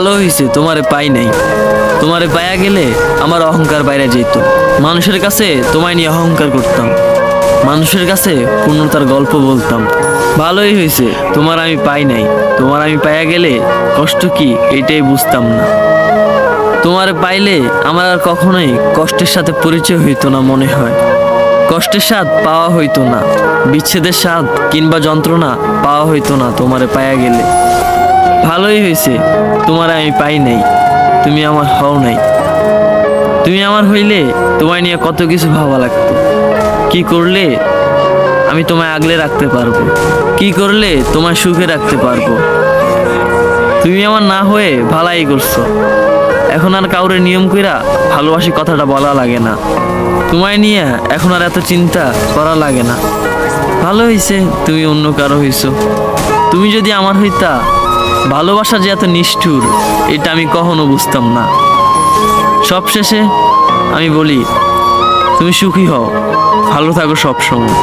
ভালো হয়েছে তোমারে পাই নাই। তোমারে পায়া গেলে আমার অহংকার বাইরে যেত। মানুষের কাছে তোমায় নিয়ে অহংকার করতাম, মানুষের কাছে পূর্ণতার গল্প বলতাম। ভালোই হয়েছে তোমার আমি পাই নাই। তোমার আমি পায়া গেলে কষ্ট কি এটাই বুঝতাম না। তোমারে পাইলে আমার আর কখনোই কষ্টের সাথে পরিচয় হইতো না মনে হয়। কষ্টের স্বাদ পাওয়া হইতো না, বিচ্ছেদের স্বাদ কিংবা যন্ত্রণা পাওয়া হইতো না তোমারে পায়া গেলে। ভালোই হয়েছে তোমারে আমি পাই নাই, তুমি আমার হও নাই। তুমি আমার হইলে তোমায় নিয়ে কত কিছু ভাবা লাগতো। কি করলে আমি তোমায় আগলে রাখতে পারবো, কি করলে তোমায় সুখে রাখতে পারবো। তুমি আমার না হয়ে ভালাই করছো। এখন আর কাউরে নিয়ম কইরা ভালোবাসি কথাটা বলা লাগে না। তোমায় নিয়ে এখন আর এত চিন্তা করা লাগে না। ভালো হইছে তুমি অন্য কারো হইছো। তুমি যদি আমার হইতা, ভালোবাসা যে এত নিষ্ঠুর এটা আমি কখনো বুঝতাম না। সবশেষে আমি বলি, তুমি সুখী হও, ভালো থাকো সব সময়।